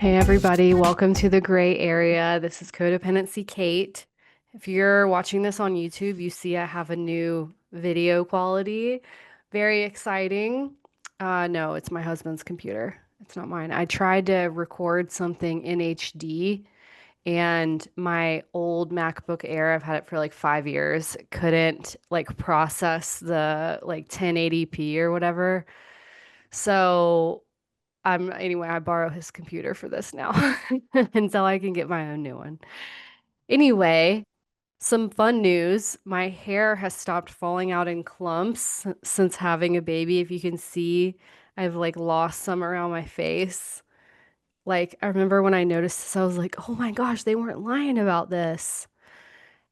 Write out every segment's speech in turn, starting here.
Hey everybody, welcome to the gray area. This is Codependency Kate. If you're watching this on YouTube, you see I have a new video quality. Very exciting. No, it's my husband's computer. It's not mine. I tried to record something in HD and my old MacBook Air, I've had it for like 5 years, couldn't like process the like 1080p or whatever. So I borrow his computer for this now until I can get my own new one. Anyway, some fun news. My hair has stopped falling out in clumps since having a baby. If you can see, I've like lost some around my face. Like, I remember when I noticed this, I was like, oh my gosh, they weren't lying about this.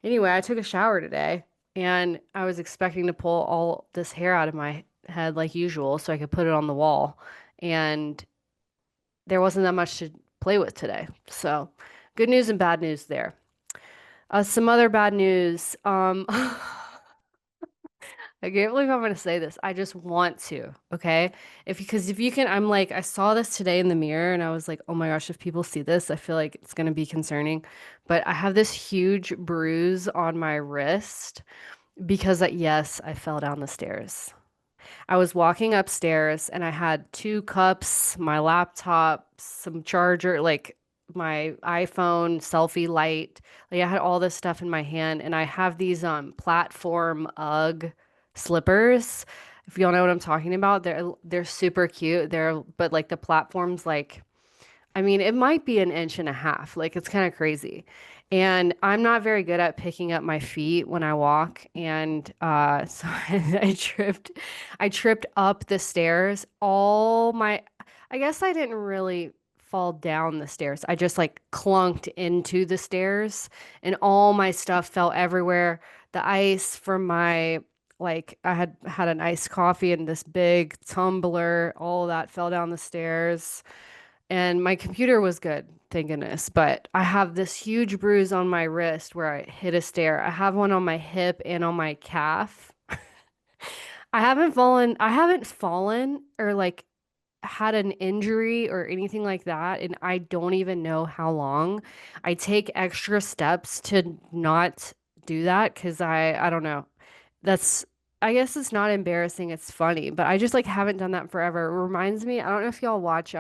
Anyway, I took a shower today and I was expecting to pull all this hair out of my head like usual so I could put it on the wall. And there wasn't that much to play with today. So, good news and bad news there. Some other bad news. I can't believe I'm going to say this. I just want to, okay? Because if you can, I'm like, I saw this today in the mirror and I was like, oh my gosh, if people see this, I feel like it's going to be concerning. But I have this huge bruise on my wrist because, yes, I fell down the stairs. I was walking upstairs and I had two cups, my laptop, some charger, like my iPhone selfie light. Like I had all this stuff in my hand and I have these platform UGG slippers. If y'all know what I'm talking about, they're super cute. But like the platform's like I mean, it might be an inch and a half. Like it's kind of crazy. And I'm not very good at picking up my feet when I walk. And so I tripped up the stairs. I guess I didn't really fall down the stairs. I just like clunked into the stairs and all my stuff fell everywhere. The ice from I had an iced coffee in this big tumbler. All of that fell down the stairs. And my computer was good, thank goodness. But I have this huge bruise on my wrist where I hit a stair. I have one on my hip and on my calf. I haven't fallen or like had an injury or anything like that, and I don't even know how long. I take extra steps to not do that because I don't know. That's I guess it's not embarrassing, it's funny, but I just like haven't done that forever. It reminds me, I don't know if y'all watch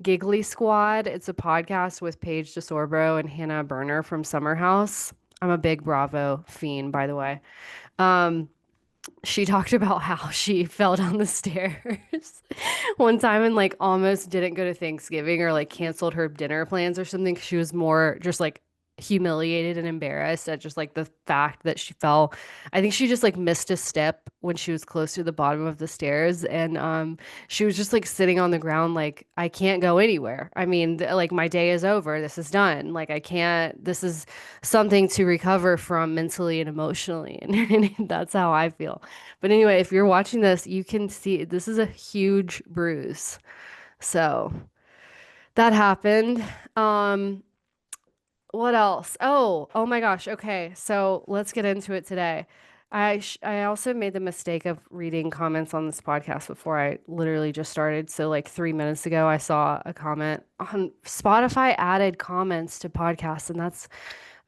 Giggly Squad. It's a podcast with Paige DeSorbro and Hannah Berner from Summer House. I'm a big Bravo fiend, by the way. Um, she talked about how she fell down the stairs one time and like almost didn't go to Thanksgiving or like canceled her dinner plans or something 'cause she was more just like humiliated and embarrassed at just like the fact that she fell. I think she just like missed a step when she was close to the bottom of the stairs and she was just like sitting on the ground like I can't go anywhere. I mean, like my day is over. This is done. Like I can't this is something to recover from mentally and emotionally and that's how I feel. But anyway, if you're watching this, you can see this is a huge bruise. So that happened. Um, what else? Oh my gosh. Okay, so let's get into it today. I also made the mistake of reading comments on this podcast before I literally just started. So like 3 minutes ago, I saw a comment on Spotify added comments to podcasts, and that's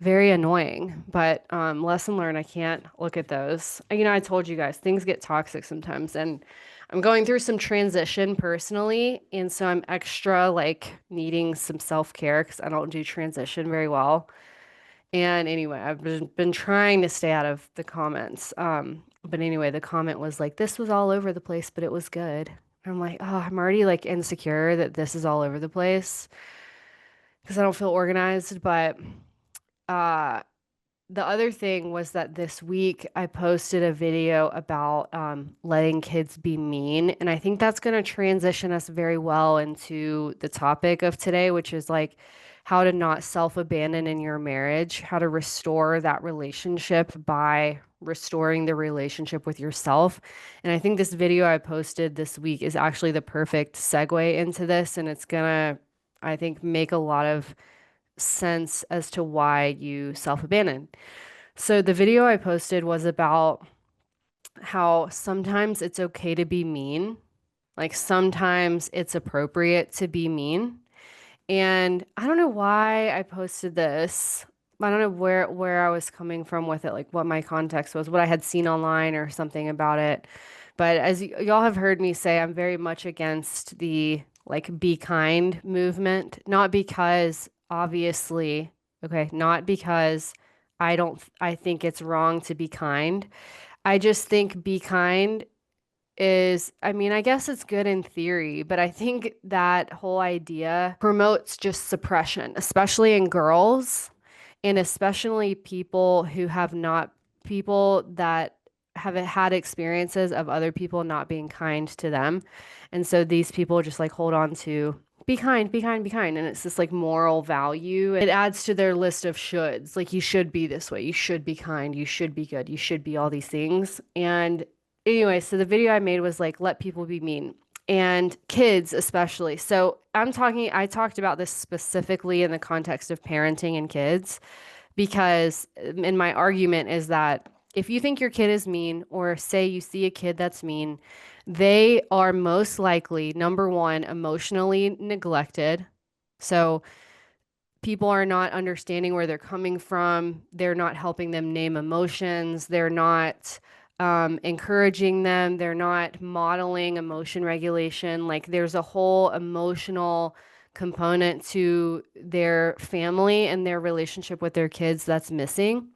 very annoying. But lesson learned, I can't look at those. I told you guys things get toxic sometimes, and I'm going through some transition personally, and so I'm extra like needing some self-care because I don't do transition very well. And anyway, I've been trying to stay out of the comments. But anyway, the comment was like, "This was all over the place, but it was good." I'm like, oh, I'm already like insecure that this is all over the place because I don't feel organized, but uh the other thing was that this week I posted a video about letting kids be mean. And I think that's going to transition us very well into the topic of today, which is like how to not self-abandon in your marriage, how to restore that relationship by restoring the relationship with yourself. And I think this video I posted this week is actually the perfect segue into this. And it's going to, I think, make a lot of sense as to why you self-abandon. So the video I posted was about how sometimes it's okay to be mean. Like sometimes it's appropriate to be mean. And I don't know why I posted this. I don't know where I was coming from with it, like what my context was, what I had seen online or something about it. But as y'all have heard me say, I'm very much against the like be kind movement, not because obviously, okay, not because I think it's wrong to be kind. I just think be kind is, I mean, I guess it's good in theory, but I think that whole idea promotes just suppression, especially in girls, and especially people that haven't had experiences of other people not being kind to them. And so these people just like hold on to be kind, be kind, be kind. And it's this like moral value. It adds to their list of shoulds. Like you should be this way. You should be kind. You should be good. You should be all these things. And anyway, so the video I made was like, let people be mean and kids especially. So I talked about this specifically in the context of parenting and kids because, and my argument is that if you think your kid is mean, or say you see a kid that's mean, they are most likely, number one, emotionally neglected. So people are not understanding where they're coming from. They're not helping them name emotions. They're not encouraging them. They're not modeling emotion regulation. Like there's a whole emotional component to their family and their relationship with their kids that's missing.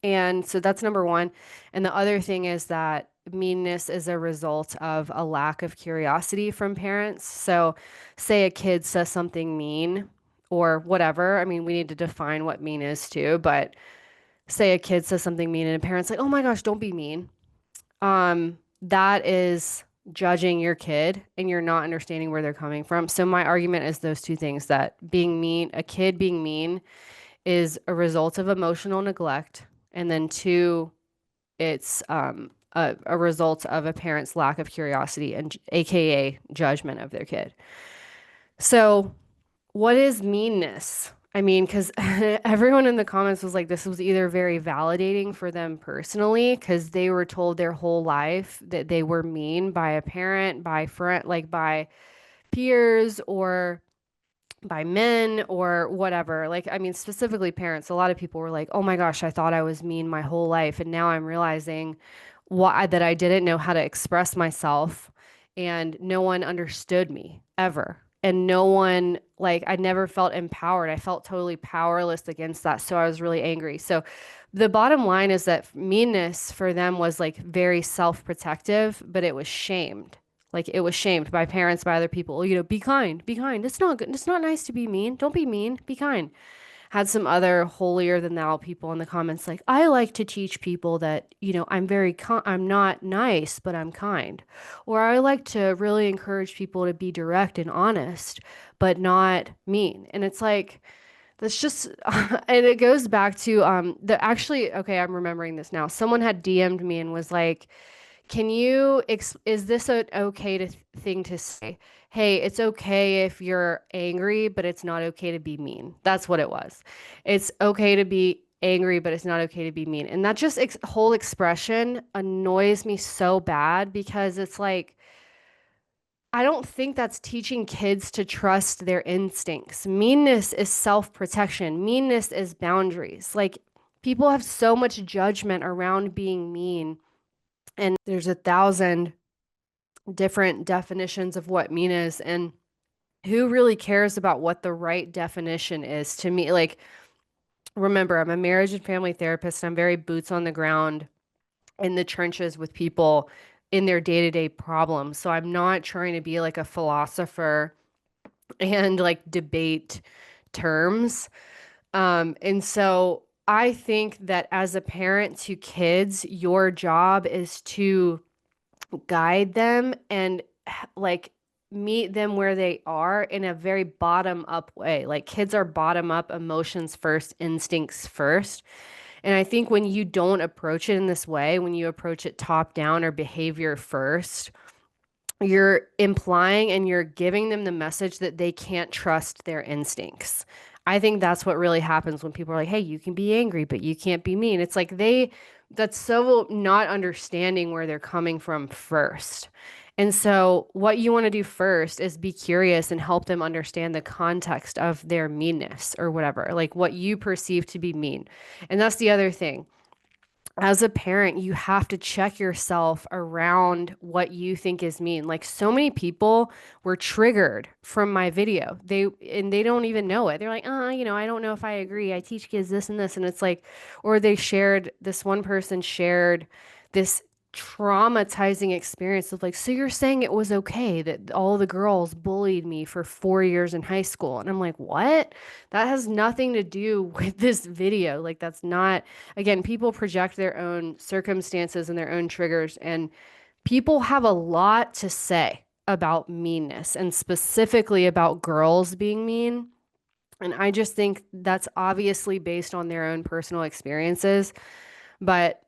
And so that's number one. And the other thing is that meanness is a result of a lack of curiosity from parents. So, say a kid says something mean or whatever. I mean, we need to define what mean is too, but say a kid says something mean and a parent's like, "Oh my gosh, don't be mean." That is judging your kid and you're not understanding where they're coming from. So my argument is those two things that being mean, a kid being mean is a result of emotional neglect, and then two, it's a result of a parent's lack of curiosity and AKA judgment of their kid. So, what is meanness? I mean, because everyone in the comments was like, this was either very validating for them personally, because they were told their whole life that they were mean by a parent, by friend, like by peers, or by men or whatever. Like, I mean, specifically parents. A lot of people were like, "Oh my gosh, I thought I was mean my whole life, and now I'm realizing why that I didn't know how to express myself, and no one understood me ever." And no one, like, I never felt empowered. I felt totally powerless against that. So I was really angry. So the bottom line is that meanness for them was like very self-protective, but it was shamed. Like it was shamed by parents, by other people. You know, be kind, be kind. It's not good. It's not nice to be mean. Don't be mean. Be kind. Had some other holier than thou people in the comments like, I like to teach people that, you know, I'm not nice, but I'm kind. Or I like to really encourage people to be direct and honest, but not mean. And it's like, that's just, and it goes back to the actually, okay, I'm remembering this now. Someone had DM'd me and was like, is this an okay thing to say? Hey, it's okay if you're angry, but it's not okay to be mean. That's what it was. It's okay to be angry, but it's not okay to be mean. And that just whole expression annoys me so bad because it's like, I don't think that's teaching kids to trust their instincts. Meanness is self-protection. Meanness is boundaries. Like people have so much judgment around being mean, and there's a thousand different definitions of what mean is, and who really cares about what the right definition is to me? Like, remember, I'm a marriage and family therapist. I'm very boots on the ground in the trenches with people in their day-to-day problems. So I'm not trying to be like a philosopher and like debate terms. And so I think that as a parent to kids, your job is to guide them and like meet them where they are in a very bottom up way. Like kids are bottom up, emotions first, instincts first. And I think when you don't approach it in this way, when you approach it top down or behavior first, you're implying and you're giving them the message that they can't trust their instincts. I think that's what really happens when people are like, hey, you can be angry, but you can't be mean. It's like that's so not understanding where they're coming from first. And so, what you want to do first is be curious and help them understand the context of their meanness or whatever, like what you perceive to be mean. And that's the other thing. As a parent, you have to check yourself around what you think is mean. Like so many people were triggered from my video. They don't even know it. They're like, I don't know if I agree. I teach kids this and this. And it's like, or they shared, this one person shared this traumatizing experience of like, so you're saying it was okay that all the girls bullied me for 4 years in high school. And I'm like, what? That has nothing to do with this video. Like, that's not, again, people project their own circumstances and their own triggers, and people have a lot to say about meanness and specifically about girls being mean. And I just think that's obviously based on their own personal experiences. But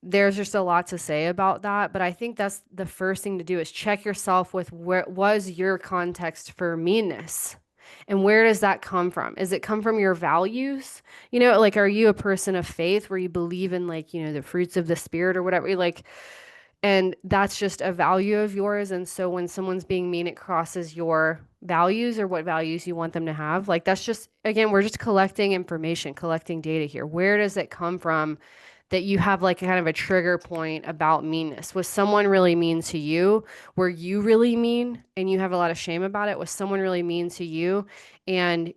there's just a lot to say about that. But I think that's the first thing to do is check yourself with where was your context for meanness? And where does that come from? Is it come from your values? Like, are you a person of faith where you believe in, like, the fruits of the spirit or whatever? Like, and that's just a value of yours. And so when someone's being mean, it crosses your values or what values you want them to have. Like, that's just, again, we're just collecting information, collecting data here. Where does it come from that you have like kind of a trigger point about meanness? Was someone really mean to you? Were you really mean and you have a lot of shame about it? Was someone really mean to you? And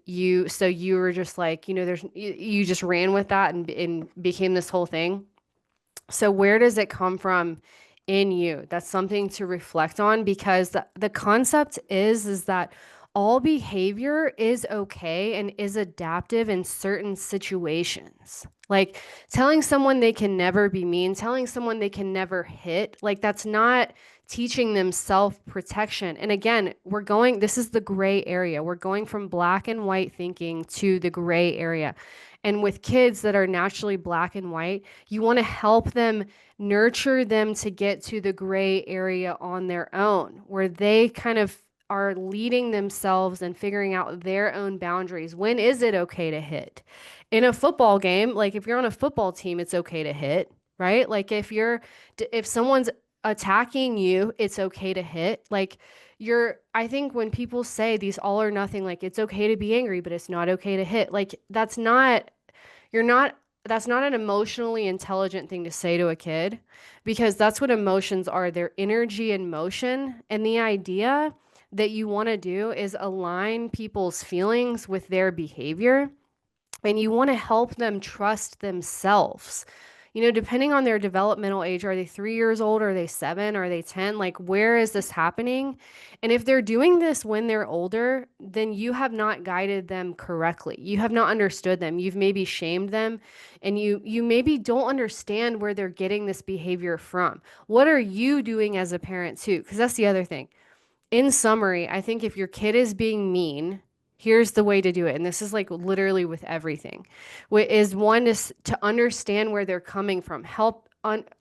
so you were just like, you just ran with that and became this whole thing. So where does it come from in you? That's something to reflect on, because the concept is that all behavior is okay and is adaptive in certain situations. Like telling someone they can never be mean, telling someone they can never hit, like that's not teaching them self-protection. And again, this is the gray area. We're going from black and white thinking to the gray area. And with kids that are naturally black and white, you want to help them, nurture them to get to the gray area on their own, where they kind of are leading themselves and figuring out their own boundaries. When is it okay to hit? In a football game, like if you're on a football team, it's okay to hit, right? Like if someone's attacking you, it's okay to hit. Like I think when people say these all or nothing, like it's okay to be angry, but it's not okay to hit, like you're not, that's not an emotionally intelligent thing to say to a kid, because that's what emotions are. They're energy in motion. And the idea that you want to do is align people's feelings with their behavior, and you want to help them trust themselves. Depending on their developmental age, are they 3 years old? Are they 7? Are they 10? Like, where is this happening? And if they're doing this when they're older, then you have not guided them correctly. You have not understood them. You've maybe shamed them, and you maybe don't understand where they're getting this behavior from. What are you doing as a parent too? Because that's the other thing. In summary, I think if your kid is being mean, here's the way to do it. And this is like literally with everything. Is one is to understand where they're coming from. Help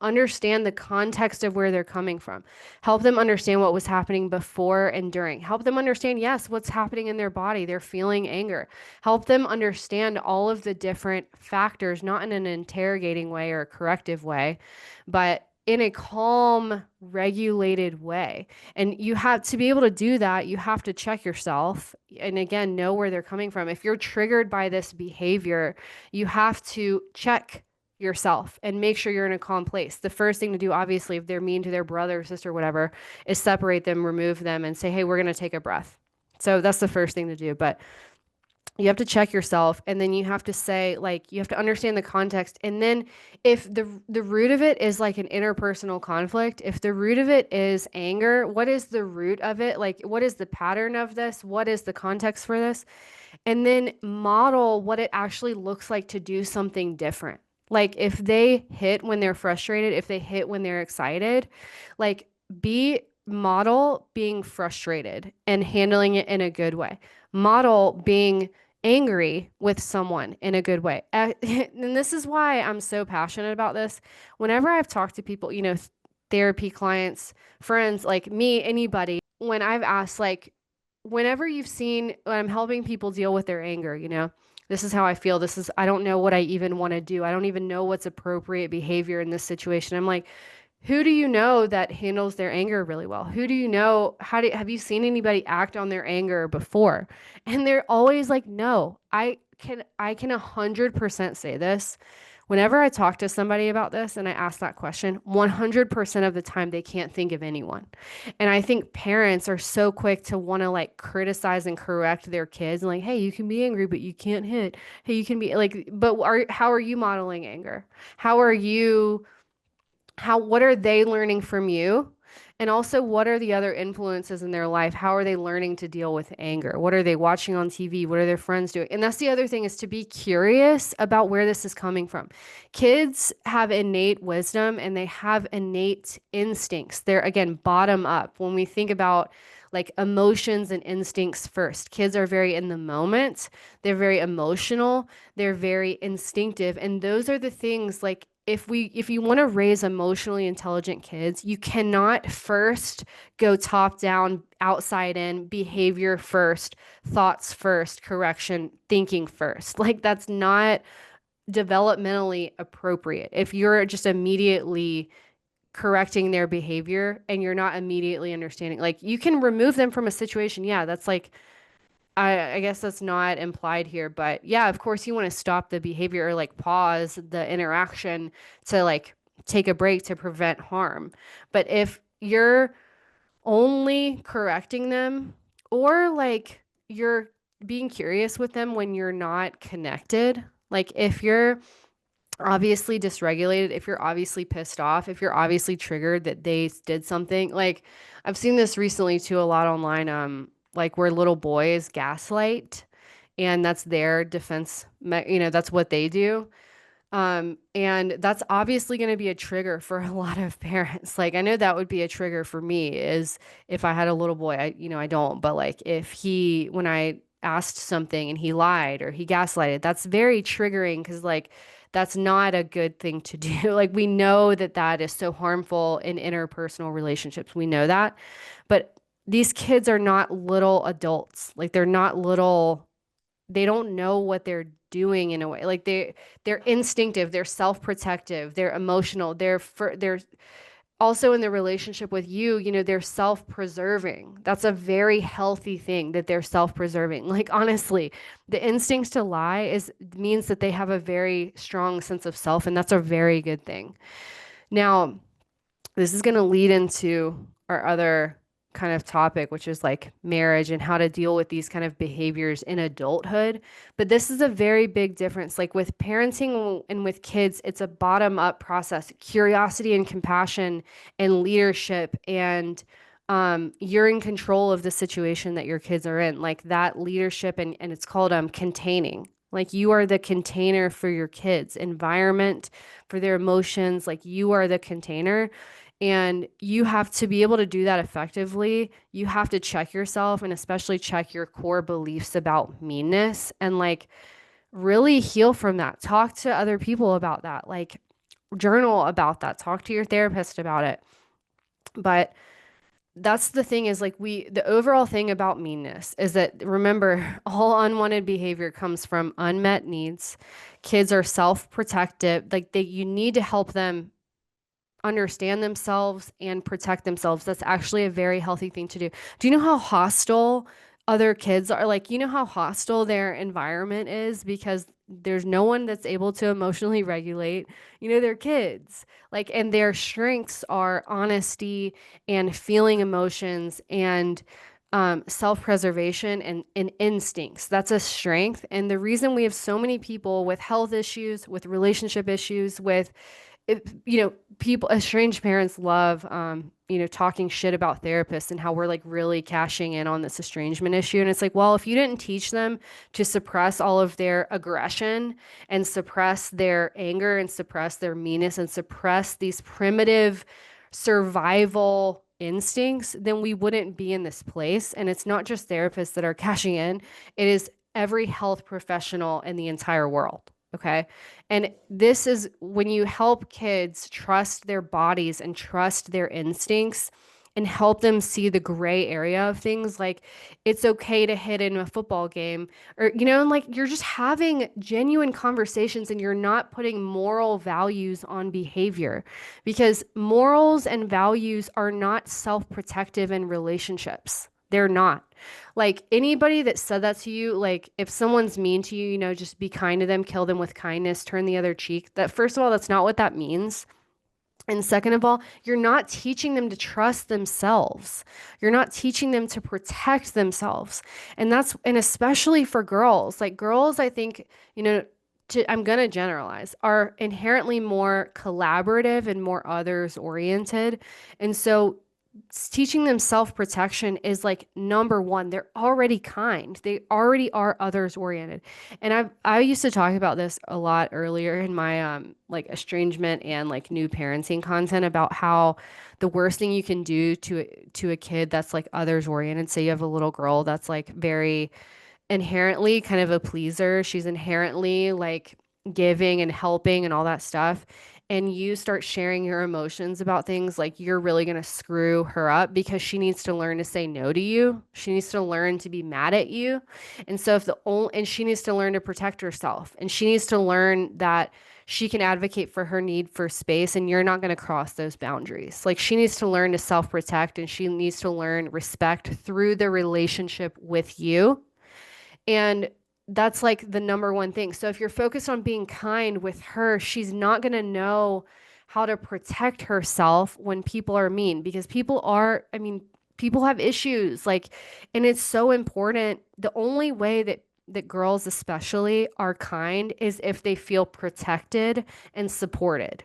understand the context of where they're coming from. Help them understand what was happening before and during. Help them understand, yes, what's happening in their body. They're feeling anger. Help them understand all of the different factors, not in an interrogating way or a corrective way, but in a calm, regulated way. And you have to be able to do that. You have to check yourself and again, know where they're coming from. If you're triggered by this behavior, you have to check yourself and make sure you're in a calm place. The first thing to do, obviously, if they're mean to their brother or sister, whatever, is separate them, remove them, and say, hey, we're going to take a breath. So that's the first thing to do. But you have to check yourself, and then you have to say, like, you have to understand the context. And then if the root of it is like an interpersonal conflict, if the root of it is anger, what is the root of it? Like, what is the pattern of this? What is the context for this? And then model what it actually looks like to do something different. Like if they hit when they're frustrated, if they hit when they're excited, like be model being frustrated and handling it in a good way. Model being angry with someone in a good way. And this is why I'm so passionate about this. Whenever I've talked to people, therapy clients, friends, like me, anybody, when I've asked, like, whenever when I'm helping people deal with their anger, this is how I feel. I don't know what I even want to do. I don't even know what's appropriate behavior in this situation. I'm like, Who do you know that handles their anger really well? Who do you know? Have you seen anybody act on their anger before? And they're always like, no. I can 100% say this. Whenever I talk to somebody about this and I ask that question, 100% of the time they can't think of anyone. And I think parents are so quick to want to like criticize and correct their kids and like, hey, you can be angry, but you can't hit. Hey, you can be like, but how are you modeling anger? How are you what are they learning from you? And also, what are the other influences in their life? How are they learning to deal with anger? What are they watching on TV? What are their friends doing? And that's the other thing is to be curious about where this is coming from. Kids have innate wisdom and they have innate instincts. They're, again, bottom up. When we think about like emotions and instincts first, kids are very in the moment, they're very emotional, they're very instinctive. And those are the things like if you want to raise emotionally intelligent kids, you cannot first go top down, outside in, behavior first, thoughts first, correction, thinking first. Like that's not developmentally appropriate. If you're just immediately correcting their behavior and you're not immediately understanding, like you can remove them from a situation. Yeah, that's like I guess that's not implied here, but yeah, of course you want to stop the behavior or like pause the interaction to like take a break to prevent harm. But if you're only correcting them or like you're being curious with them when you're not connected, like if you're obviously dysregulated, if you're obviously pissed off, if you're obviously triggered that they did something, like I've seen this recently too a lot online, like where little boys gaslight and that's their defense, that's what they do. And that's obviously going to be a trigger for a lot of parents. Like I know that would be a trigger for me is if I had a little boy, I don't, but like if when I asked something and he lied or he gaslighted, that's very triggering because like that's not a good thing to do. Like we know that that is so harmful in interpersonal relationships. We know that, but these kids are not little adults. Like they're not little they don't know what they're doing in a way. Like they're instinctive, they're self-protective, they're emotional, they're also in the relationship with you, they're self-preserving. That's a very healthy thing that they're self-preserving. Like honestly, the instincts to lie is means that they have a very strong sense of self and that's a very good thing. Now, this is going to lead into our other kind of topic, which is like marriage and how to deal with these kind of behaviors in adulthood. But this is a very big difference. Like with parenting and with kids, it's a bottom up process, curiosity and compassion and leadership. And you're in control of the situation that your kids are in, like that leadership. And it's called containing. Like you are the container for your kids' environment, for their emotions. Like you are the container. And you have to be able to do that effectively. You have to check yourself and especially check your core beliefs about meanness and like really heal from that. Talk to other people about that. Like journal about that. Talk to your therapist about it. But that's the thing is like the overall thing about meanness is that remember all unwanted behavior comes from unmet needs. Kids are self-protective. Like you need to help them understand themselves and protect themselves. That's actually a very healthy thing to do. Do you know how hostile other kids are? Like, you know how hostile their environment is because there's no one that's able to emotionally regulate, their kids. Like, and their strengths are honesty and feeling emotions and self-preservation and instincts. That's a strength. And the reason we have so many people with health issues, with relationship issues, with people, estranged parents love, talking shit about therapists and how we're like really cashing in on this estrangement issue. And it's like, well, if you didn't teach them to suppress all of their aggression and suppress their anger and suppress their meanness and suppress these primitive survival instincts, then we wouldn't be in this place. And it's not just therapists that are cashing in, it is every health professional in the entire world. Okay. And this is when you help kids trust their bodies and trust their instincts and help them see the gray area of things. Like it's okay to hit in a football game, or, and like you're just having genuine conversations and you're not putting moral values on behavior, because morals and values are not self-protective in relationships. They're not. Like anybody that said that to you, like if someone's mean to you, just be kind to them, kill them with kindness, turn the other cheek. That, first of all, that's not what that means. And second of all, you're not teaching them to trust themselves. You're not teaching them to protect themselves. And especially for girls, like girls, I think, I'm going to generalize, are inherently more collaborative and more others oriented. And so teaching them self-protection is like number one. They're already kind. They already are others oriented. And I used to talk about this a lot earlier in my like estrangement and like new parenting content, about how the worst thing you can do to a kid that's like others oriented. Say you have a little girl that's like very inherently kind of a pleaser. She's inherently like giving and helping and all that stuff. And you start sharing your emotions about things, like you're really going to screw her up, because she needs to learn to say no to you. She needs to learn to be mad at you. And so if the only, and she needs to learn to protect herself, and she needs to learn that she can advocate for her need for space and you're not going to cross those boundaries. Like she needs to learn to self-protect, and she needs to learn respect through the relationship with you. And that's like the number one thing. So if you're focused on being kind with her, she's not going to know how to protect herself when people are mean, because I mean, people have issues. Like, and it's so important. The only way that girls especially are kind is if they feel protected and supported.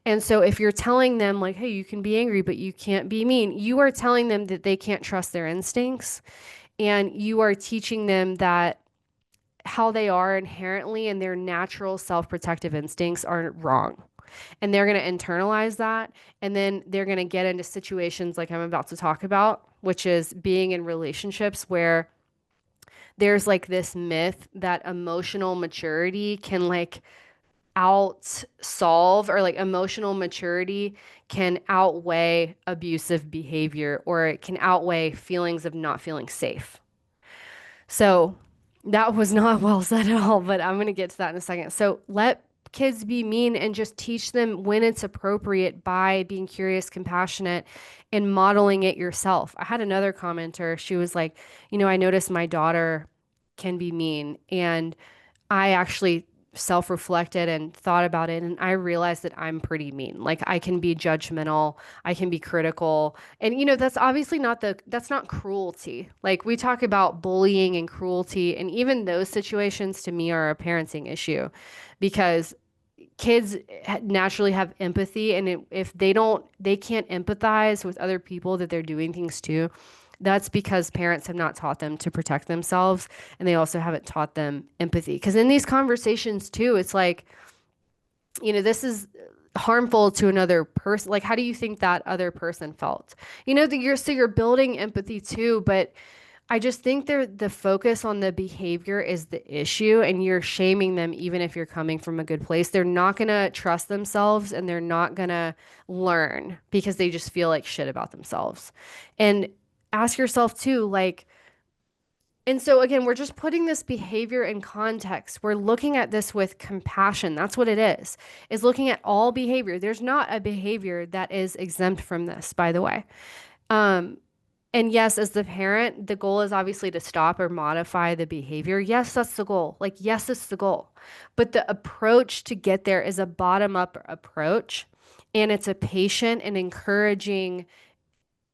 And so if you're telling them like, hey, you can be angry, but you can't be mean, you are telling them that they can't trust their instincts, and you are teaching them that how they are inherently and their natural self-protective instincts are wrong. And they're going to internalize that. And then they're going to get into situations like I'm about to talk about, which is being in relationships where there's like this myth that emotional maturity can like out solve, or like emotional maturity can outweigh abusive behavior, or it can outweigh feelings of not feeling safe. So that was not well said at all, but I'm going to get to that in a second. So let kids be mean and just teach them when it's appropriate by being curious, compassionate, and modeling it yourself. I had another commenter. She was like, I noticed my daughter can be mean. And I actually self-reflected and thought about it, and I realized that I'm pretty mean. Like I can be judgmental, I can be critical. And that's obviously that's not cruelty. Like we talk about bullying and cruelty, and even those situations to me are a parenting issue, because kids naturally have empathy, and if they can't empathize with other people that they're doing things to, that's because parents have not taught them to protect themselves, and they also haven't taught them empathy. Because in these conversations too, it's like, this is harmful to another person. Like how do you think that other person felt? That you're building empathy too, but I just think the focus on the behavior is the issue, and you're shaming them even if you're coming from a good place. They're not going to trust themselves, and they're not going to learn because they just feel like shit about themselves. And ask yourself too, like, and so again, we're just putting this behavior in context. We're looking at this with compassion. That's what it is looking at all behavior. There's not a behavior that is exempt from this, by the way. Um, and yes, as the parent, the goal is obviously to stop or modify the behavior. Yes, that's the goal. Like, yes, it's the goal. But the approach to get there is a bottom-up approach, and it's a patient and encouraging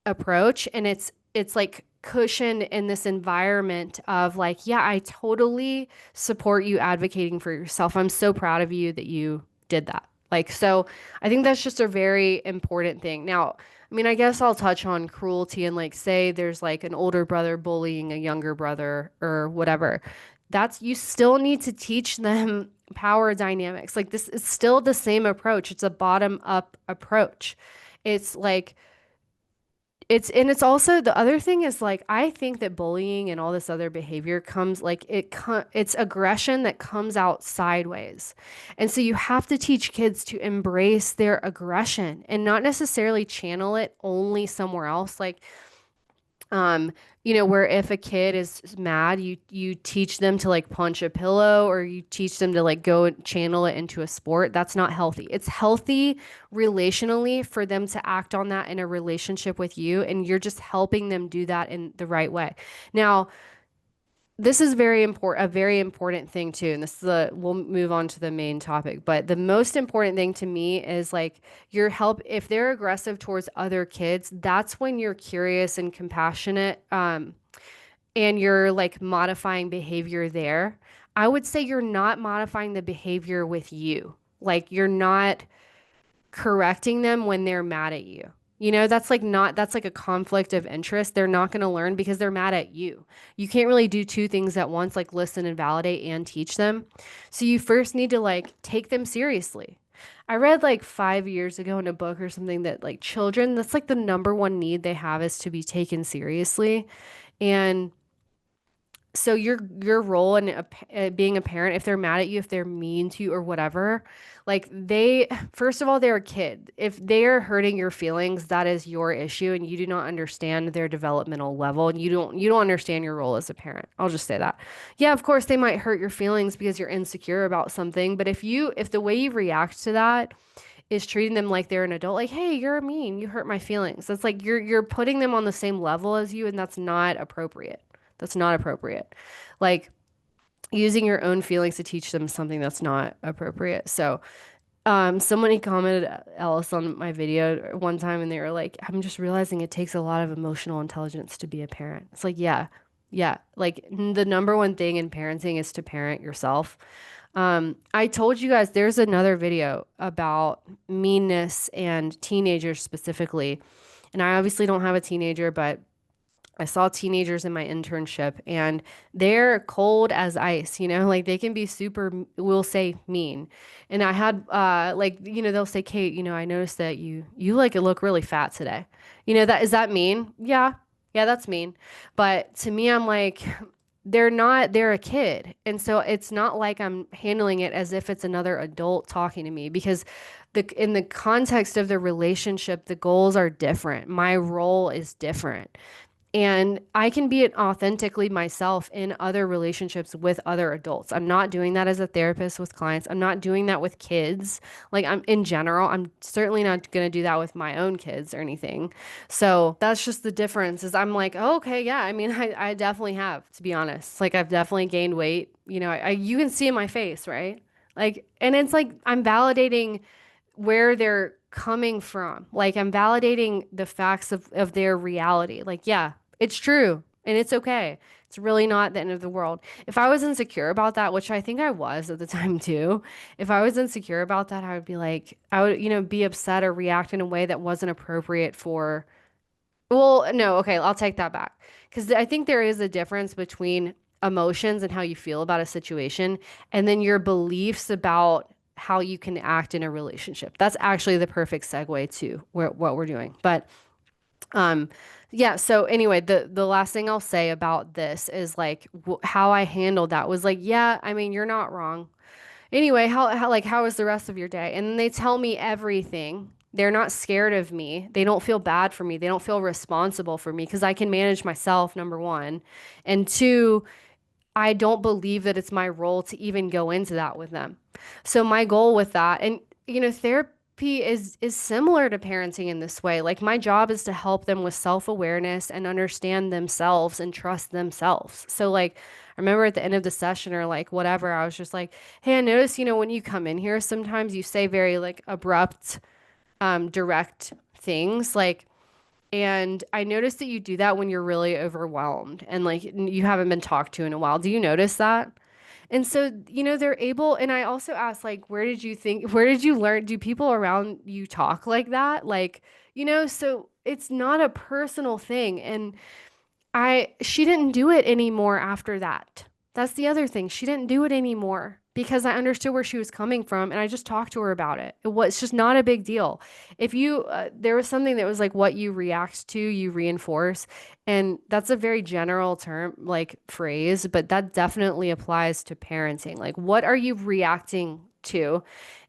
approach. And it's like cushioned in this environment of like, yeah, I totally support you advocating for yourself. I'm so proud of you that you did that. Like, so I think that's just a very important thing. Now, I mean, I guess I'll touch on cruelty, and like say there's like an older brother bullying a younger brother or whatever. That's, you still need to teach them power dynamics. Like this is still the same approach. It's a bottom up approach. It's like It's also the other thing is like I think that bullying and all this other behavior comes like it's aggression that comes out sideways. And so you have to teach kids to embrace their aggression and not necessarily channel it only somewhere else. Like um, where if a kid is mad, you teach them to like punch a pillow or you teach them to like go and channel it into a sport. That's not healthy. It's healthy relationally for them to act on that in a relationship with you, and you're just helping them do that in the right way. Now, this is very important, a very important thing too. And this is we'll move on to the main topic. But the most important thing to me is like your help. If they're aggressive towards other kids, that's when you're curious and compassionate, and you're like modifying behavior there. I would say you're not modifying the behavior with you. Like you're not correcting them when they're mad at you. That's like not, that's like a conflict of interest. They're not going to learn because they're mad at you. You can't really do two things at once, like listen and validate and teach them. So you first need to like take them seriously. I read like 5 years ago in a book or something that like children, that's like the number one need they have is to be taken seriously. And so your role in being a parent, if they're mad at you, if they're mean to you or whatever, like they, first of all, they're a kid. If they are hurting your feelings, that is your issue, and you do not understand their developmental level, and you don't understand your role as a parent. I'll just say that. Yeah, of course they might hurt your feelings because you're insecure about something, but if the way you react to that is treating them like they're an adult, like, hey, you're mean, you hurt my feelings. That's like you're putting them on the same level as you, and that's not appropriate. That's not appropriate. Like using your own feelings to teach them something that's not appropriate. So, somebody commented Alice on my video one time and they were like, I'm just realizing it takes a lot of emotional intelligence to be a parent. It's like, yeah, yeah. Like the number one thing in parenting is to parent yourself. I told you guys there's another video about meanness and teenagers specifically. And I obviously don't have a teenager, but I saw teenagers in my internship and they're cold as ice, like they can be super, we'll say mean. And I had, like, they'll say, Kate, I noticed that you like look really fat today. Is that mean? Yeah. Yeah, that's mean. But to me, I'm like, they're a kid. And so it's not like I'm handling it as if it's another adult talking to me because in the context of the relationship, the goals are different. My role is different. And I can be authentically myself in other relationships with other adults. I'm not doing that as a therapist with clients. I'm not doing that with kids. Like I'm in general, I'm certainly not going to do that with my own kids or anything. So that's just the difference is I'm like, oh, okay, yeah. I mean, I definitely have, to be honest. Like I've definitely gained weight. You can see in my face, right? Like, and it's like I'm validating where they're coming from. Like I'm validating the facts of their reality. Like, yeah, it's true and it's okay. It's really not the end of the world. If I was insecure about that, which I think I was at the time too, if I was insecure about that, I would be like, I would, be upset or react in a way that wasn't appropriate for well, no, okay, I'll take that back. Because I think there is a difference between emotions and how you feel about a situation, and then your beliefs about how you can act in a relationship. That's actually the perfect segue to what we're doing. But um, yeah, so anyway, the last thing I'll say about this is like how I handled that was like, yeah, I mean, you're not wrong. Anyway, how was the rest of your day? And then they tell me everything. They're not scared of me. They don't feel bad for me. They don't feel responsible for me because I can manage myself, number one. And two, I don't believe that it's my role to even go into that with them. So my goal with that, and therapy is similar to parenting in this way. Like my job is to help them with self-awareness and understand themselves and trust themselves. So like I remember at the end of the session or like whatever, I was just like, "Hey, I notice, when you come in here, sometimes you say very like abrupt, direct things like and I noticed that you do that when you're really overwhelmed and like you haven't been talked to in a while. Do you notice that?" And so, they're able, and I also asked, like, where did you learn? Do people around you talk like that? Like, so it's not a personal thing. And she didn't do it anymore after that. That's the other thing. She didn't do it anymore because I understood where she was coming from and I just talked to her about it. It's just not a big deal. If you, there was something that was like what you react to, you reinforce. And that's a very general term, like phrase, but that definitely applies to parenting. Like, what are you reacting to?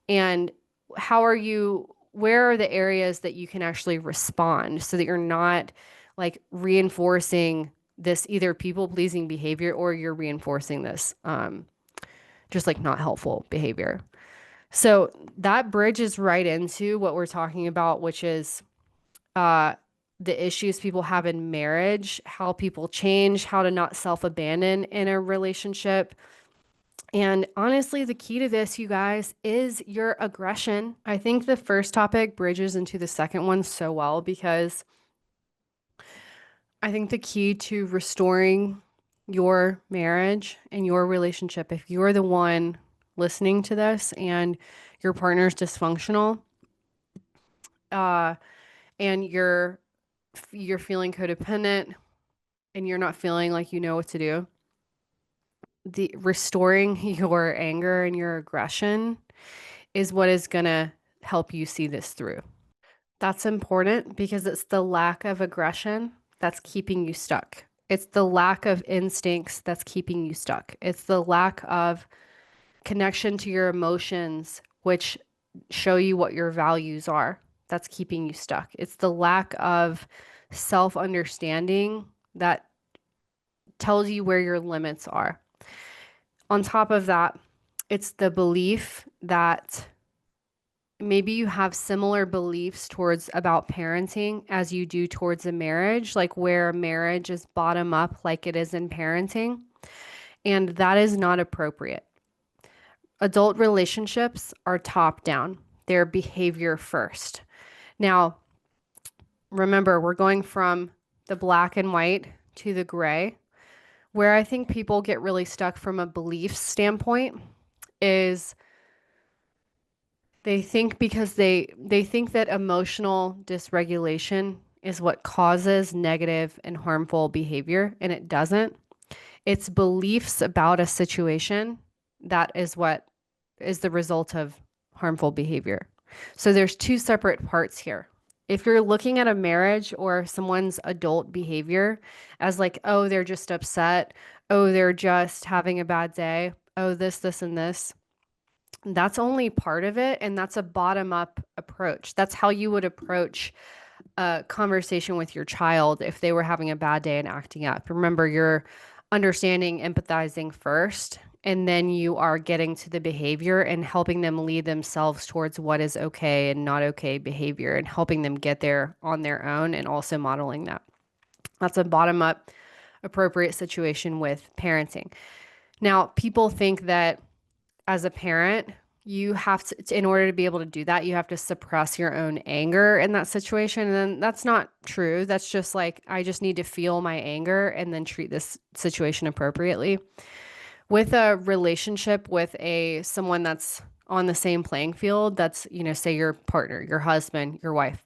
And how are you, where are the areas that you can actually respond so that you're not like reinforcing this either people pleasing behavior or you're reinforcing this just like not helpful behavior. So that bridges right into what we're talking about, which is uh, the issues people have in marriage, how people change, how to not self abandon in a relationship. And honestly, the key to this, you guys, is your aggression. I think the first topic bridges into the second one so well because I think the key to restoring your marriage and your relationship, if you're the one listening to this and your partner's dysfunctional, uh, and you're feeling codependent and you're not feeling like you know what to do, the restoring your anger and your aggression is what is gonna help you see this through. That's important because it's the lack of aggression that's keeping you stuck. It's the lack of instincts that's keeping you stuck. It's the lack of connection to your emotions, which show you what your values are, that's keeping you stuck. It's the lack of self understanding that tells you where your limits are. On top of that, it's the belief that maybe you have similar beliefs towards about parenting as you do towards a marriage, like where marriage is bottom up like it is in parenting. And that is not appropriate. Adult relationships are top down, they're behavior first. Now, remember, we're going from the black and white to the gray. Where I think people get really stuck from a belief standpoint is they think because they think that emotional dysregulation is what causes negative and harmful behavior, and it doesn't. It's beliefs about a situation that is what is the result of harmful behavior. So there's two separate parts here. If you're looking at a marriage or someone's adult behavior as like, oh, they're just upset, oh, they're just having a bad day, oh, this, and this, that's only part of it. And that's a bottom up approach. That's how you would approach a conversation with your child if they were having a bad day and acting up. Remember, you're understanding, empathizing first, and then you are getting to the behavior and helping them lead themselves towards what is okay and not okay behavior and helping them get there on their own and also modeling that. That's a bottom up appropriate situation with parenting. Now, people think that as a parent, you have to, in order to be able to do that, you have to suppress your own anger in that situation. And then that's not true. That's just like, I just need to feel my anger and then treat this situation appropriately. With a relationship with someone that's on the same playing field, that's, say your partner, your husband, your wife,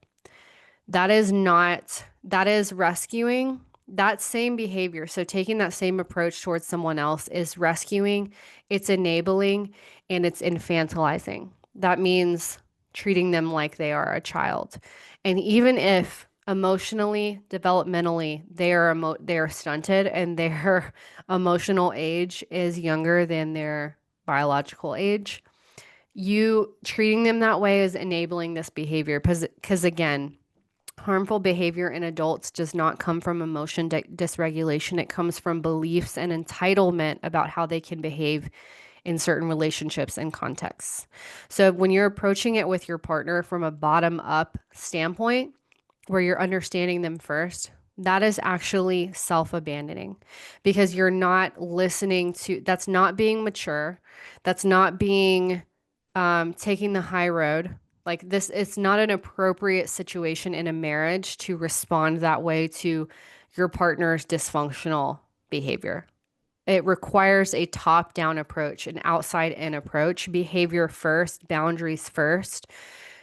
that is rescuing that same behavior. So taking that same approach towards someone else is rescuing, it's enabling, and it's infantilizing. That means treating them like they are a child. And even if emotionally, developmentally, they are stunted and their emotional age is younger than their biological age, you treating them that way is enabling this behavior because again, harmful behavior in adults does not come from emotion dysregulation. It comes from beliefs and entitlement about how they can behave in certain relationships and contexts. So when you're approaching it with your partner from a bottom up standpoint, where you're understanding them first, that is actually self-abandoning because you're not listening to, that's not being mature. That's not being taking the high road. Like this, it's not an appropriate situation in a marriage to respond that way to your partner's dysfunctional behavior. It requires a top-down approach, an outside-in approach, behavior first, boundaries first.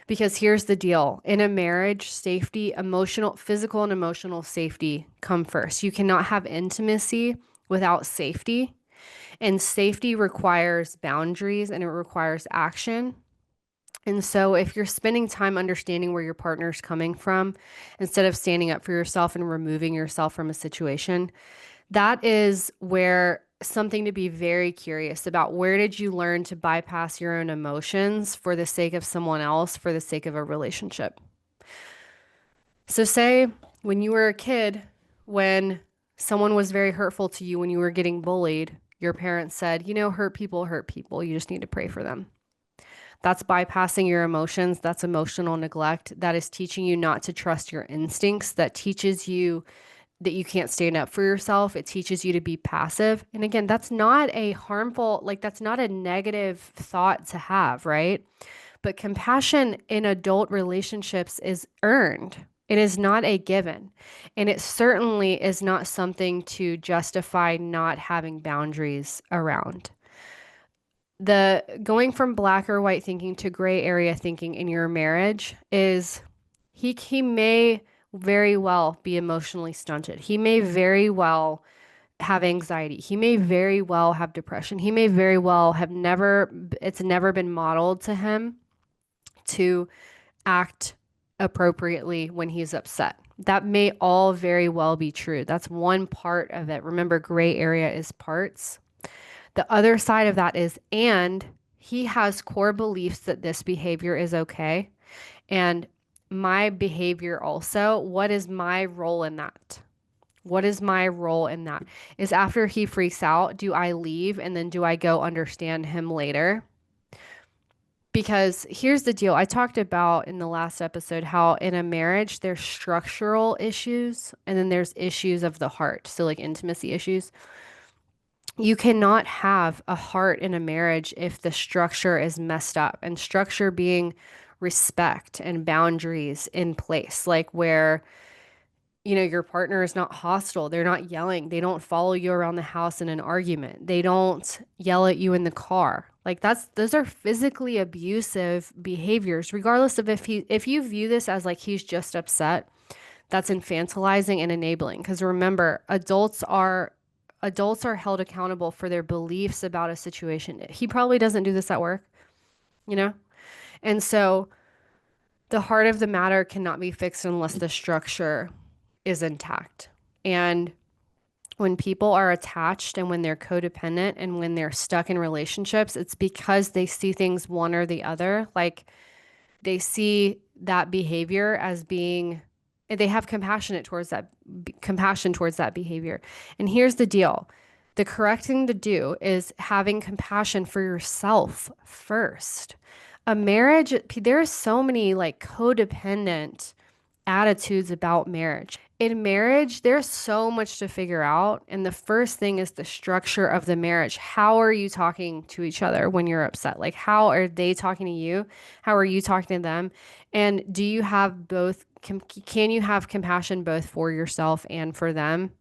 Because here's the deal. In a marriage, safety, emotional, physical and emotional safety come first. You cannot have intimacy without safety. And safety requires boundaries and it requires action. And so, if you're spending time understanding where your partner's coming from, instead of standing up for yourself and removing yourself from a situation, that is where something to be very curious about. Where did you learn to bypass your own emotions for the sake of someone else, for the sake of a relationship? So, say when you were a kid, when someone was very hurtful to you, when you were getting bullied, your parents said, you know, hurt people hurt people. You just need to pray for them. That's bypassing your emotions. That's emotional neglect. That is teaching you not to trust your instincts. That teaches you that you can't stand up for yourself. It teaches you to be passive. And again, that's not a harmful, like, that's not a negative thought to have, right? But compassion in adult relationships is earned. It is not a given. And it certainly is not something to justify not having boundaries around. The going from black or white thinking to gray area thinking in your marriage is he may very well be emotionally stunted. He may very well have anxiety. He may very well have depression. He may very well have never, it's never been modeled to him to act appropriately when he's upset. That may all very well be true. That's one part of it. Remember, gray area is parts. The other side of that is, and he has core beliefs that this behavior is okay. And my behavior also, what is my role in that? What is my role in that? Is after he freaks out, do I leave and then do I go understand him later? Because here's the deal. I talked about in the last episode how in a marriage there's structural issues and then there's issues of the heart. So like intimacy issues. You cannot have a heart in a marriage if the structure is messed up, and structure being respect and boundaries in place, like where, you know, your partner is not hostile. They're not yelling. They don't follow you around the house in an argument. They don't yell at you in the car. Like those are physically abusive behaviors, regardless of if you view this as like he's just upset, that's infantilizing and enabling. Because remember, adults are held accountable for their beliefs about a situation. He probably doesn't do this at work, you know? And so the heart of the matter cannot be fixed unless the structure is intact. And when people are attached and when they're codependent and when they're stuck in relationships, it's because they see things one or the other. Like they see that behavior as being, they have compassion towards that behavior. And here's the deal. The correct thing to do is having compassion for yourself first. A marriage, there are so many like codependent attitudes about marriage. In marriage, there's so much to figure out. And the first thing is the structure of the marriage. How are you talking to each other when you're upset? Like, how are they talking to you? How are you talking to them? And do you have both? Can you have compassion both for yourself and for them?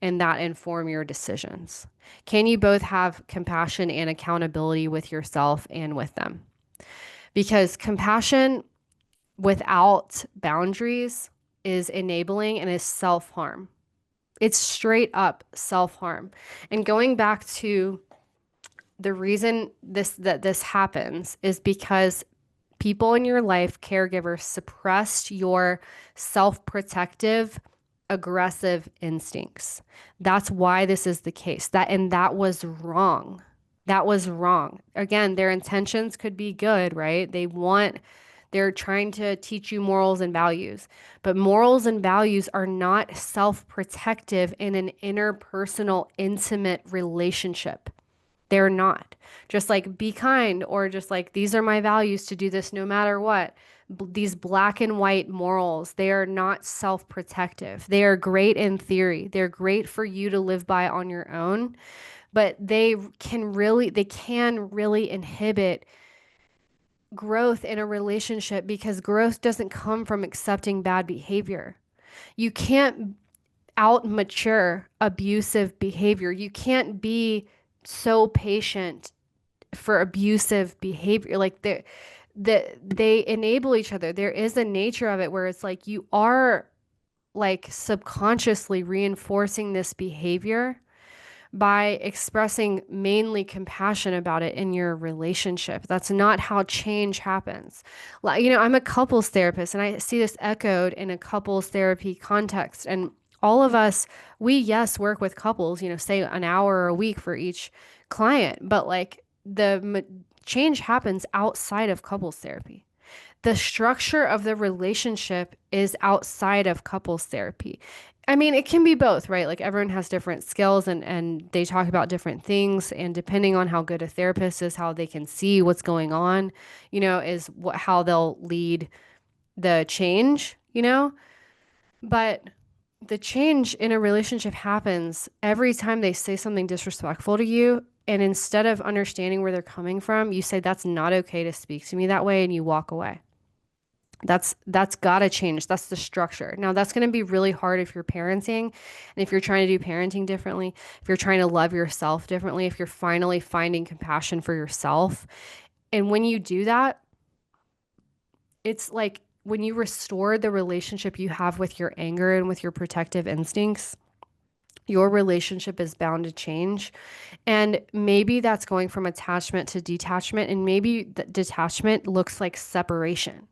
And that inform your decisions? Can you both have compassion and accountability with yourself and with them? Because compassion without boundaries is enabling and is self-harm. It's straight up self-harm. And going back to the reason this happens is because people in your life, caregivers, suppressed your self-protective, aggressive instincts. That's why this is the case. That was wrong. That was wrong. Again, their intentions could be good, right? They're trying to teach you morals and values, but morals and values are not self-protective in an interpersonal, intimate relationship. They're not. Just like be kind, or just like these are my values to do this no matter what. These black and white morals, they are not self-protective. They are great in theory. They're great for you to live by on your own, but they can really inhibit growth in a relationship because growth doesn't come from accepting bad behavior. You can't out mature abusive behavior. You can't be so patient for abusive behavior. Like they enable each other. There is a nature of it where it's like you are like subconsciously reinforcing this behavior, by expressing mainly compassion about it in your relationship. That's not how change happens. Like, I'm a couples therapist and I see this echoed in a couples therapy context. And all of us, we, yes, work with couples, say an hour a week for each client, but like change happens outside of couples therapy. The structure of the relationship is outside of couples therapy. I mean, it can be both, right? Like everyone has different skills and they talk about different things. And depending on how good a therapist is, how they can see what's going on, is how they'll lead the change, But the change in a relationship happens every time they say something disrespectful to you. And instead of understanding where they're coming from, you say, that's not okay to speak to me that way, and you walk away. That's gotta change. That's the structure. Now that's gonna be really hard if you're parenting and if you're trying to do parenting differently, if you're trying to love yourself differently, if you're finally finding compassion for yourself. And when you do that, it's like when you restore the relationship you have with your anger and with your protective instincts, your relationship is bound to change. And maybe that's going from attachment to detachment. And maybe detachment looks like separation.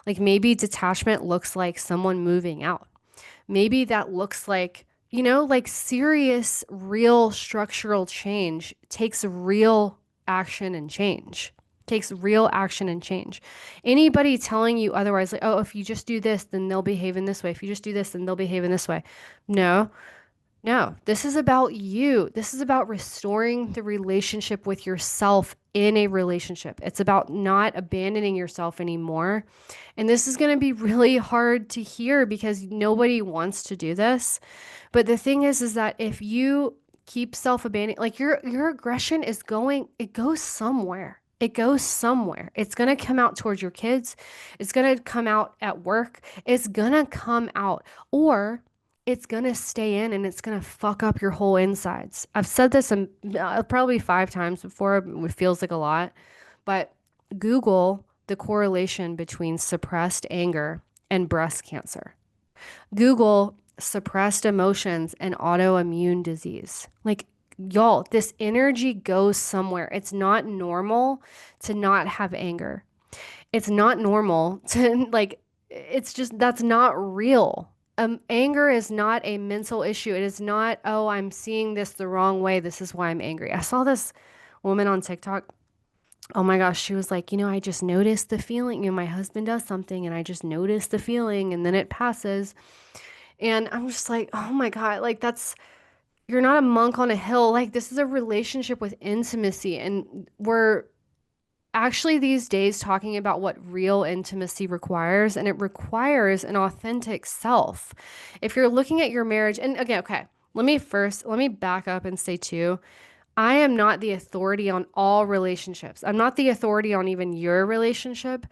Like maybe detachment looks like someone moving out. Maybe that looks like, like serious, real structural change takes real action and change. Takes real action and change. Anybody telling you otherwise, like, oh, if you just do this, then they'll behave in this way. If you just do this, then they'll behave in this way. No, no, this is about you. This is about restoring the relationship with yourself in a relationship. It's about not abandoning yourself anymore. And this is going to be really hard to hear because nobody wants to do this. But the thing is that if you keep self-abandoning, like your aggression is it goes somewhere. It goes somewhere. It's going to come out towards your kids. It's going to come out at work. It's going to come out. Or it's going to stay in and it's going to fuck up your whole insides. I've said this probably 5 times before. It feels like a lot, but Google the correlation between suppressed anger and breast cancer. Google suppressed emotions and autoimmune disease. Like, y'all, this energy goes somewhere. It's not normal to not have anger. It's not normal to like, it's just that's not real. Anger is not a mental issue. It is not, oh, I'm seeing this the wrong way. This is why I'm angry. I saw this woman on TikTok. Oh my gosh, she was like, I just noticed the feeling. My husband does something and I just notice the feeling and then it passes. And I'm just like, oh my God, like you're not a monk on a hill. Like, this is a relationship with intimacy. And we're actually these days talking about what real intimacy requires, and it requires an authentic self. If you're looking at your marriage, and again, okay, let me back up and say too, I am not the authority on all relationships. I'm not the authority on even your relationship.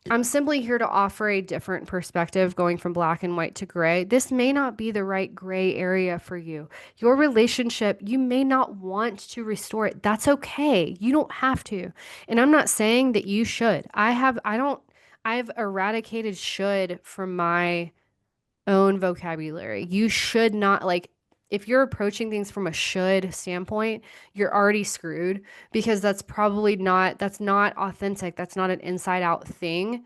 I'm simply here to offer a different perspective going from black and white to gray. This may not be the right gray area for you. Your relationship, you may not want to restore it. That's okay. You don't have to. And I'm not saying that you should. I've eradicated should from my own vocabulary. You should not like if you're approaching things from a should standpoint, you're already screwed because that's not authentic. That's not an inside out thing.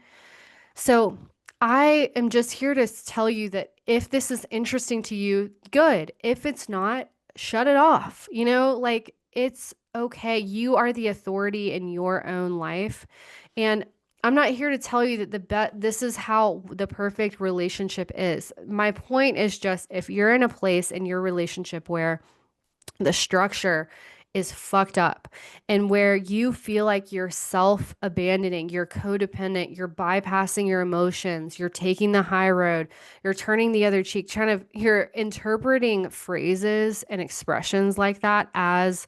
So I am just here to tell you that if this is interesting to you, good. If it's not, shut it off. Like it's okay. You are the authority in your own life. And I'm not here to tell you that this is how the perfect relationship is. My point is just if you're in a place in your relationship where the structure is fucked up and where you feel like you're self-abandoning, you're codependent, you're bypassing your emotions, you're taking the high road, you're turning the other cheek, you're interpreting phrases and expressions like that as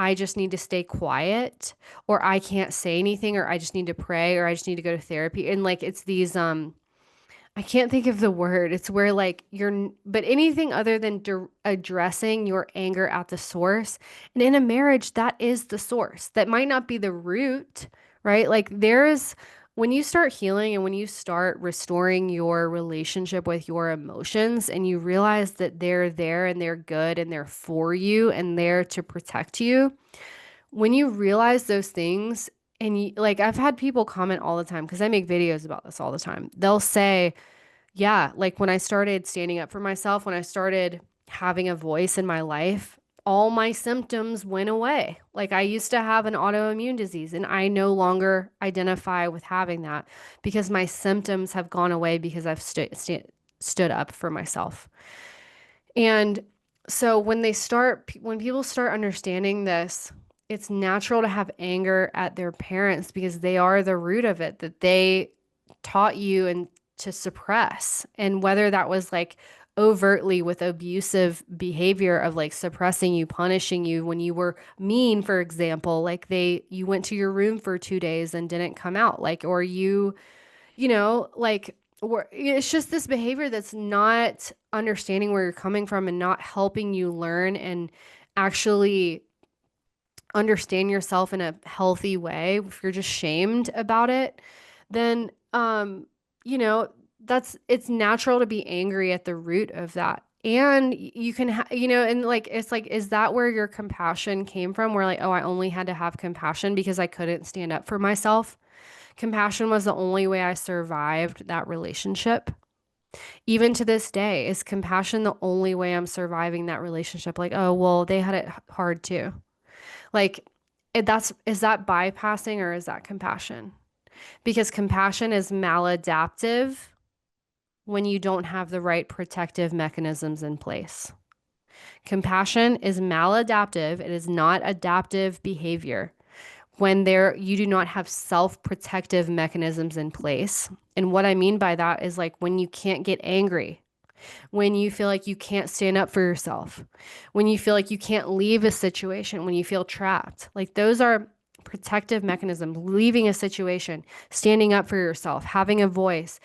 I just need to stay quiet or I can't say anything or I just need to pray or I just need to go to therapy. And like it's these I can't think of the word. It's where like but anything other than addressing your anger at the source. And in a marriage, that is the source. That might not be the root, right? Like when you start healing and when you start restoring your relationship with your emotions and you realize that they're there and they're good and they're for you and there to protect you, when you realize those things, and you, like I've had people comment all the time because I make videos about this all the time. They'll say, yeah, like when I started standing up for myself, when I started having a voice in my life, all my symptoms went away. Like I used to have an autoimmune disease and I no longer identify with having that because my symptoms have gone away because I've stood up for myself. And so when people start understanding this, it's natural to have anger at their parents because they are the root of it, that they taught you and to suppress. And whether that was like overtly with abusive behavior of like suppressing you, punishing you when you were mean, for example, like you went to your room for 2 days and didn't come out, like, or like it's just this behavior that's not understanding where you're coming from and not helping you learn and actually understand yourself in a healthy way. If you're just shamed about it, then you know, it's natural to be angry at the root of that. And you can and like it's like, is that where your compassion came from? Where like, oh, I only had to have compassion because I couldn't stand up for myself. Compassion was the only way I survived that relationship. Even to this day, is compassion the only way I'm surviving that relationship? Like, oh, well, they had it hard too. Like, is that bypassing or is that compassion? Because compassion is maladaptive when you don't have the right protective mechanisms in place. Compassion is maladaptive. It is not adaptive behavior when you do not have self-protective mechanisms in place. And what I mean by that is like when you can't get angry, when you feel like you can't stand up for yourself, when you feel like you can't leave a situation, when you feel trapped. Like those are protective mechanisms, leaving a situation, standing up for yourself, having a voice,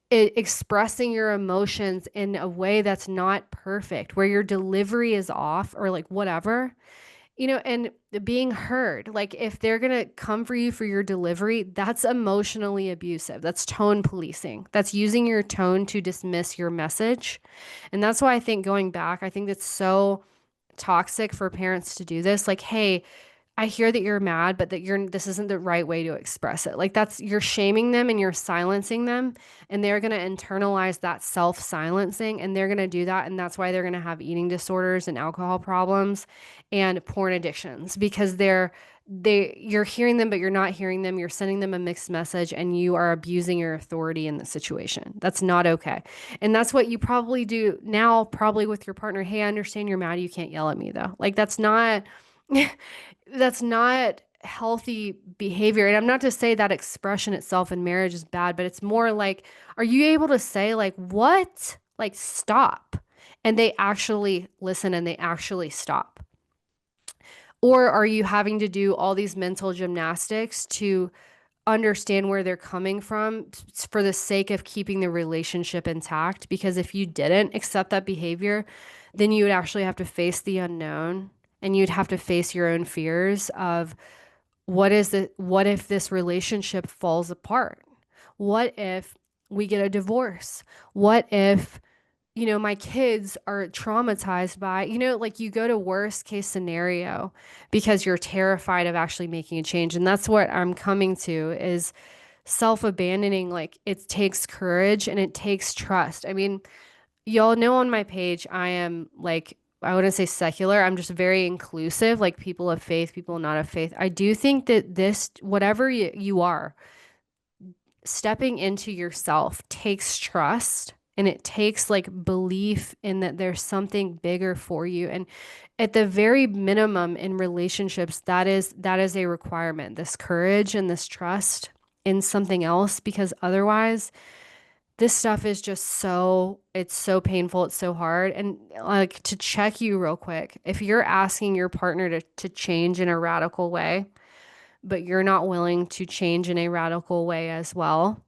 expressing your emotions in a way that's not perfect, where your delivery is off or like whatever. And being heard, like if they're going to come for you for your delivery, that's emotionally abusive. That's tone policing. That's using your tone to dismiss your message. And that's why I think going back, I think it's so toxic for parents to do this. Like, hey, I hear that you're mad, but this isn't the right way to express it. Like you're shaming them and you're silencing them, and they're going to internalize that self-silencing and they're going to do that. And that's why they're going to have eating disorders and alcohol problems and porn addictions because you're hearing them, but you're not hearing them. You're sending them a mixed message and you are abusing your authority in the situation. That's not okay. And that's what you probably do now, probably with your partner. Hey, I understand you're mad. You can't yell at me though. Like that's not healthy behavior. And I'm not to say that expression itself in marriage is bad, but it's more like, are you able to say, like, what? Like, stop. And they actually listen and they actually stop. Or are you having to do all these mental gymnastics to understand where they're coming from for the sake of keeping the relationship intact? Because if you didn't accept that behavior, then you would actually have to face the unknown and you'd have to face your own fears of what if this relationship falls apart? What if we get a divorce? What if my kids are traumatized by, like you go to worst case scenario because you're terrified of actually making a change. And that's what I'm coming to is self-abandoning. Like it takes courage and it takes trust. I mean, y'all know on my page, I am like, I wouldn't say secular. I'm just very inclusive, like people of faith, people not of faith. I do think that whatever you are, stepping into yourself takes trust and it takes like belief in that there's something bigger for you. And at the very minimum in relationships, that is a requirement, this courage and this trust in something else, because otherwise this stuff is just it's so painful, it's so hard. And like to check you real quick, if you're asking your partner to change in a radical way, but you're not willing to change in a radical way as well,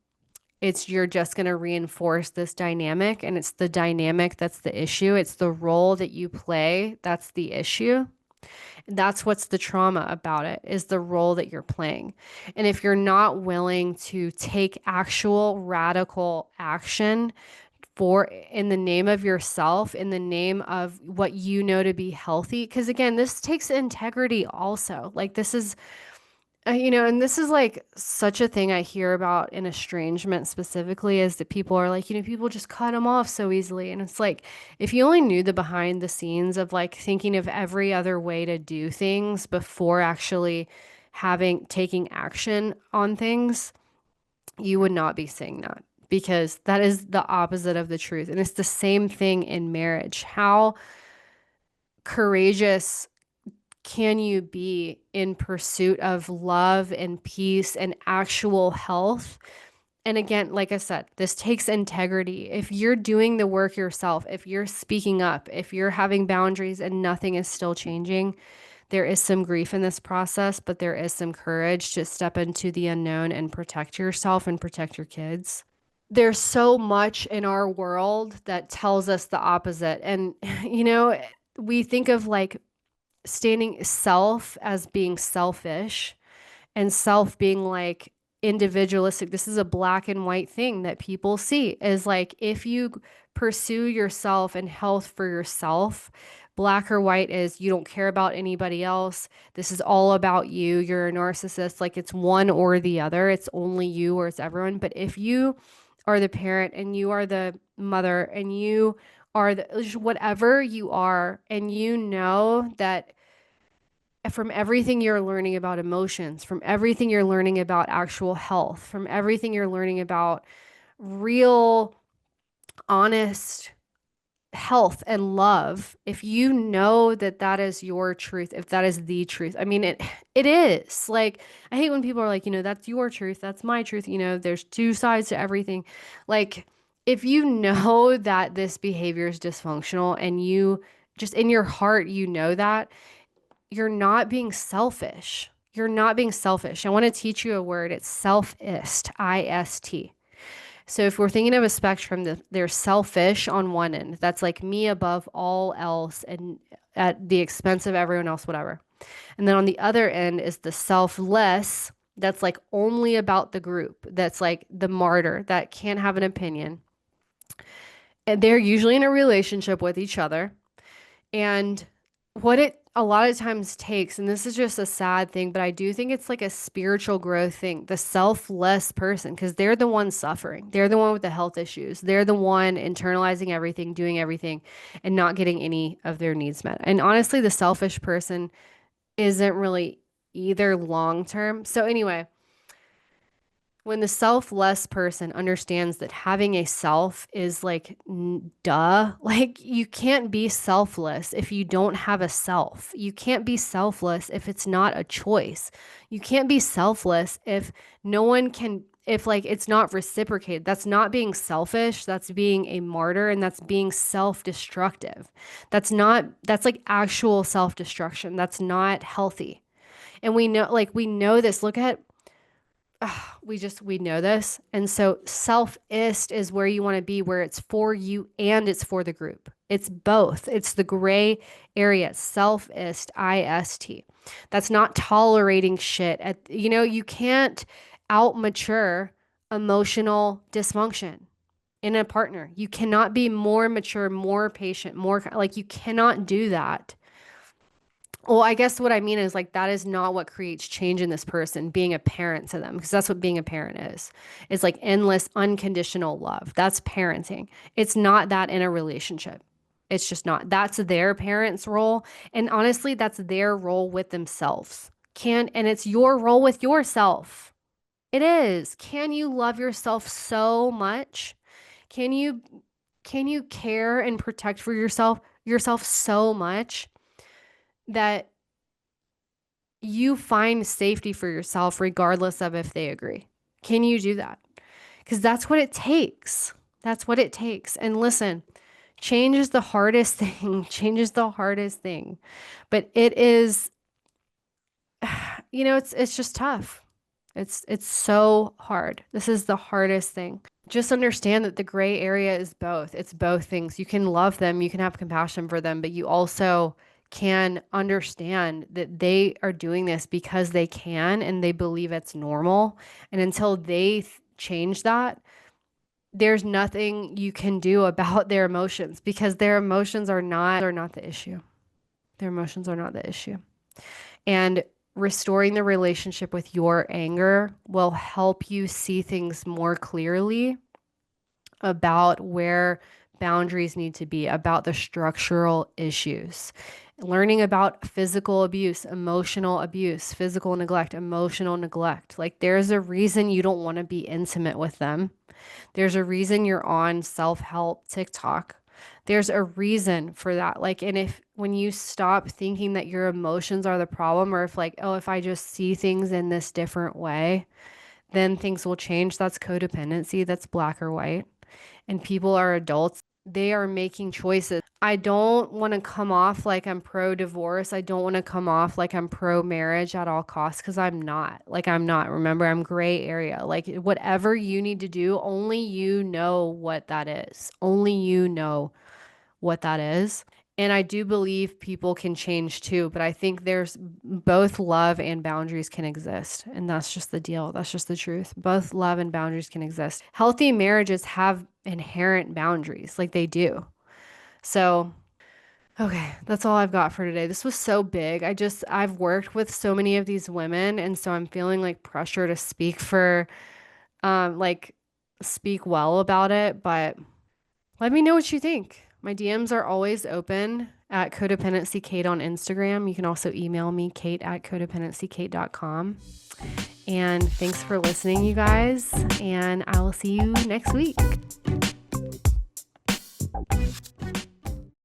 you're just going to reinforce this dynamic, and it's the dynamic that's the issue. It's the role that you play that's the issue. That's what's the trauma about it, is the role that you're playing. And if you're not willing to take actual radical action for in the name of yourself, in the name of what you know to be healthy, because again, this takes integrity also. Like this is and this is like such a thing I hear about in estrangement specifically is that people are like, people just cut them off so easily. And it's like, if you only knew the behind the scenes of like thinking of every other way to do things before actually taking action on things, you would not be saying that because that is the opposite of the truth. And it's the same thing in marriage. How courageous can you be in pursuit of love and peace and actual health? And again, like I said, this takes integrity. If you're doing the work yourself, if you're speaking up, if you're having boundaries and nothing is still changing, there is some grief in this process, but there is some courage to step into the unknown and protect yourself and protect your kids. There's so much in our world that tells us the opposite. And, we think of like standing self as being selfish and self being like individualistic. This is a black and white thing that people see is like if you pursue yourself and health for yourself, black or white is you don't care about anybody else. This is all about you. You're a narcissist. Like it's one or the other. It's only you or it's everyone. But if you are the parent and you are the mother and you are the whatever you are, and you know that from everything you're learning about emotions, from everything you're learning about actual health, from everything you're learning about real, honest health and love, if you know that that is your truth, if that is the truth, I mean, it is. Like, I hate when people are like, that's your truth, that's my truth, there's two sides to everything. Like, if you know that this behavior is dysfunctional and you just in your heart, that you're not being selfish. You're not being selfish. I want to teach you a word. It's self-ist, I-S-T. So if we're thinking of a spectrum, there's selfish on one end. That's like me above all else and at the expense of everyone else, whatever. And then on the other end is the selfless. That's like only about the group. That's like the martyr that can't have an opinion. And they're usually in a relationship with each other. And what it a lot of times takes, and this is just a sad thing, but I do think it's like a spiritual growth thing, the selfless person, because they're the one suffering. They're the one with the health issues. They're the one internalizing everything, doing everything, and not getting any of their needs met. And honestly, the selfish person isn't really either long term. So, anyway, when the selfless person understands that having a self is like, duh, like you can't be selfless if you don't have a self. You can't be selfless if it's not a choice. You can't be selfless if no one can, if like it's not reciprocated. That's not being selfish. That's being a martyr and that's being self destructive. That's like actual self destruction. That's not healthy. And we know this. Look at we know this. And so self-ist is where you want to be, where it's for you and it's for the group. It's both. It's the gray area. Self-ist, I-S-T. That's not tolerating shit. You can't out mature emotional dysfunction in a partner. You cannot be more mature, more patient, more like you cannot do that. Well, I guess what I mean is like that is not what creates change in this person, being a parent to them, because that's what being a parent is. It's like endless, unconditional love. That's parenting. It's not that in a relationship. It's just not. That's their parents' role. And honestly, that's their role with themselves. And it's your role with yourself. It is. Can you love yourself so much? Can you can you care and protect for yourself so much that you find safety for yourself regardless of if they agree? Can you do that? Because that's what it takes. That's what it takes. And listen, change is the hardest thing. Change is the hardest thing. But it is, it's just tough. It's so hard. This is the hardest thing. Just understand that the gray area is both. It's both things. You can love them, you can have compassion for them, but you also can understand that they are doing this because they can and they believe it's normal. And until they change that, there's nothing you can do about their emotions because their emotions are not the issue. Their emotions are not the issue. And restoring the relationship with your anger will help you see things more clearly about where boundaries need to be, about the structural issues. Learning about physical abuse, physical neglect, emotional neglect. Like, there's a reason you don't want to be intimate with them. There's a reason you're on self-help TikTok. There's a reason for that. Like, and if when you stop thinking that your emotions are the problem, or if like, oh, if I just see things in this different way, then things will change. That's codependency. That's black or white. And people are adults. They are making choices. I don't want to come off like I'm pro divorce. I don't want to come off like I'm pro marriage at all costs because I'm not. Like, I'm not. Remember, I'm gray area. Like, whatever you need to do, only you know what that is. Only you know what that is. And I do believe people can change too, but I think there's both love and boundaries can exist. And that's just the deal. That's just the truth. Both love and boundaries can exist. Healthy marriages have inherent boundaries, like they do. So, okay, that's all I've got for today. This was so big. I've worked with so many of these women, and so I'm feeling like pressure to speak like, speak well about it, but let me know what you think. My DMs are always open at Codependency Kate on Instagram. You can also email me, kate@codependencykate.com. And thanks for listening, you guys. And I will see you next week.